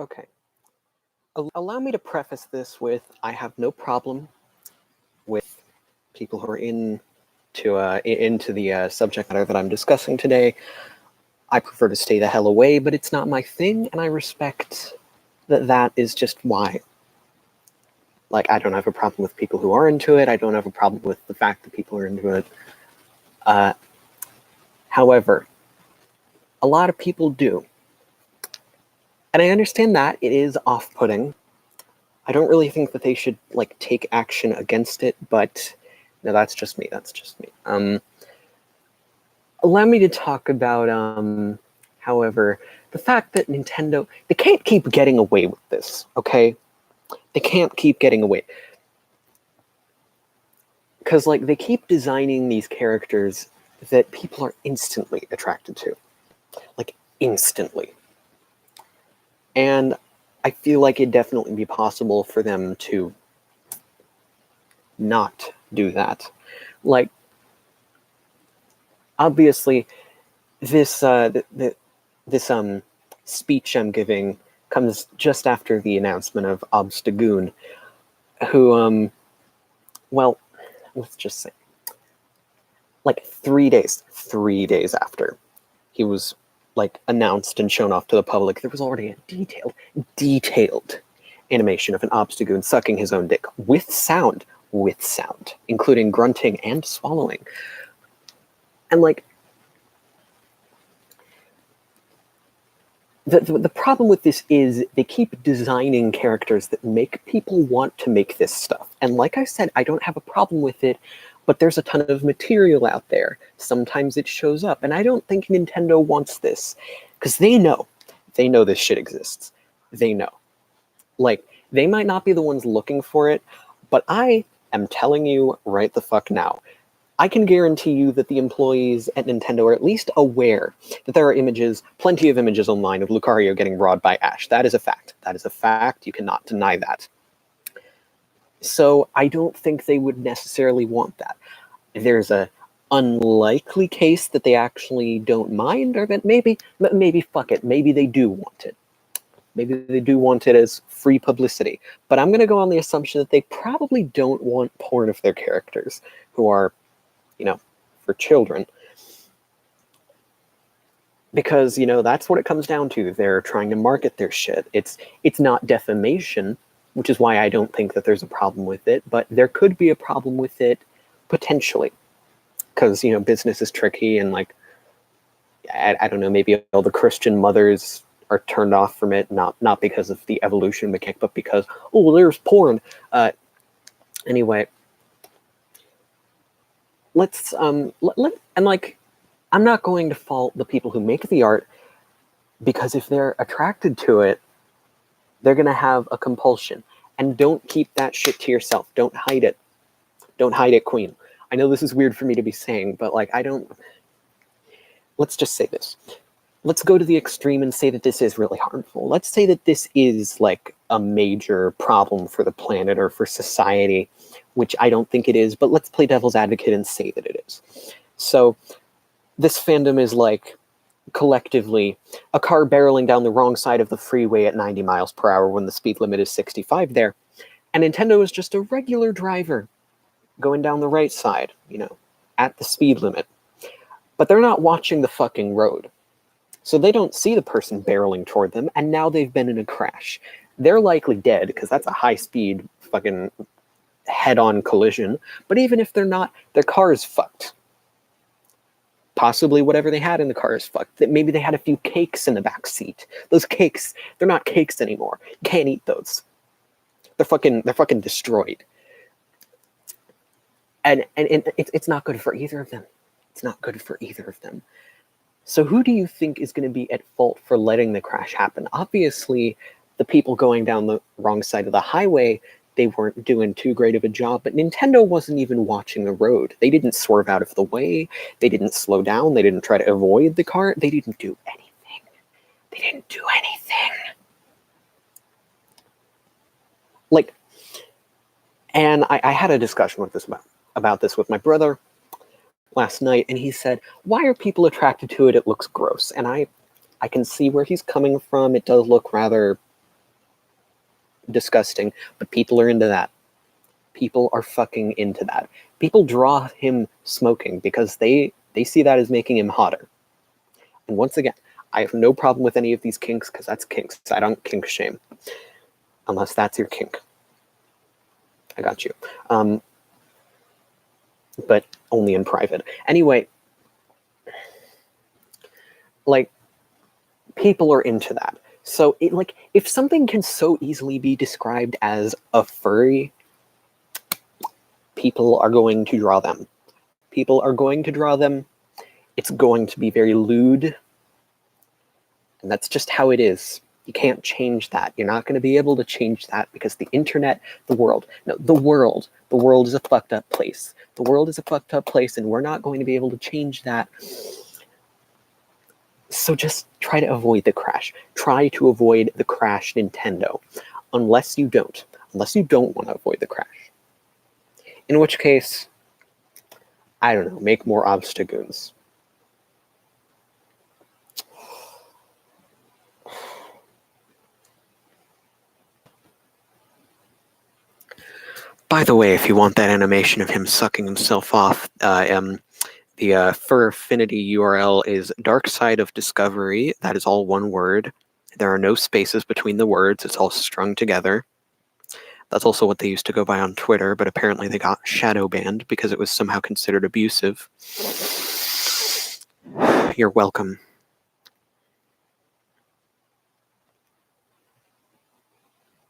Okay. Allow me to preface this with I have no problem with people who are into the subject matter that I'm discussing today. I prefer to stay the hell away, but it's not my thing, and I respect that is just why. Like, I don't have a problem with people who are into it. I don't have a problem with the fact that people are into it. However, a lot of people do. And I understand that it is off-putting. I don't really think that they should, like, take action against it, but no, that's just me. Allow me to talk about, however, the fact that Nintendo, they can't keep getting away with this, okay? They can't keep getting away. Because, like, they keep designing these characters that people are instantly attracted to. Like, instantly. And I feel like it'd definitely be possible for them to not do that. Like, obviously, this speech I'm giving comes just after the announcement of Obstagoon, who, well, let's just say, like 3 days after he was, like, announced and shown off to the public, there was already a detailed animation of an Obstagoon sucking his own dick with sound, including grunting and swallowing. And, like, the problem with this is they keep designing characters that make people want to make this stuff. And like I said, I don't have a problem with it, but there's a ton of material out there. Sometimes it shows up, and I don't think Nintendo wants this, because they know this shit exists. They know. Like, they might not be the ones looking for it, but I am telling you right the fuck now. I can guarantee you that the employees at Nintendo are at least aware that there are plenty of images online of Lucario getting rawed by Ash. That is a fact. That is a fact. You cannot deny that. So I don't think they would necessarily want that. There's a unlikely case that they actually don't mind, or that maybe fuck it, maybe they do want it. Maybe they do want it as free publicity. But I'm going to go on the assumption that they probably don't want porn of their characters, who are, for children. Because, that's what it comes down to. They're trying to market their shit. It's not defamation, which is why I don't think that there's a problem with it, but there could be a problem with it potentially. Because, business is tricky, and, like, I don't know, maybe all the Christian mothers are turned off from it, not because of the evolution mechanic, but because, there's porn. Anyway, let's, and, like, I'm not going to fault the people who make the art, because if they're attracted to it, they're going to have a compulsion. And don't keep that shit to yourself. Don't hide it. Don't hide it, Queen. I know this is weird for me to be saying, but, like, let's just say this. Let's go to the extreme and say that this is really harmful. Let's say that this is, like, a major problem for the planet or for society, which I don't think it is, but let's play devil's advocate and say that it is. So this fandom is, like, collectively a car barreling down the wrong side of the freeway at 90 miles per hour when the speed limit is 65 there, and Nintendo is just a regular driver going down the right side, at the speed limit. But they're not watching the fucking road. So they don't see the person barreling toward them, and now they've been in a crash. They're likely dead, because that's a high-speed fucking head-on collision. But even if they're not, their car is fucked. Possibly whatever they had in the car is fucked. Maybe they had a few cakes in the back seat. Those cakes, they're not cakes anymore. You can't eat those. They're fucking destroyed. And it's not good for either of them. It's not good for either of them. So who do you think is going to be at fault for letting the crash happen? Obviously, the people going down the wrong side of the highway, they weren't doing too great of a job, but Nintendo wasn't even watching the road. They didn't swerve out of the way. They didn't slow down. They didn't try to avoid the car. They didn't do anything. They didn't do anything. Like, and I had a discussion about this with my brother last night, and he said, why are people attracted to it? It looks gross. And I can see where he's coming from. It does look rather disgusting, but people are into that. People are fucking into that. People draw him smoking because they see that as making him hotter. And once again, I have no problem with any of these kinks because that's kinks. I don't kink shame. Unless that's your kink. I got you. But only in private. Anyway, like, people are into that. So, if something can so easily be described as a furry, people are going to draw them. People are going to draw them. It's going to be very lewd. And that's just how it is. You can't change that. You're not going to be able to change that because the internet, the world is a fucked up place. The world is a fucked up place, and we're not going to be able to change that. So just try to avoid the crash. Try to avoid the crash, Nintendo. Unless you don't want to avoid the crash. In which case, I don't know, make more obstagoons. By the way, if you want that animation of him sucking himself off, the Fur Affinity URL is Dark Side of Discovery. That is all one word. There are no spaces between the words. It's all strung together. That's also what they used to go by on Twitter, but apparently they got shadow banned because it was somehow considered abusive. You're welcome.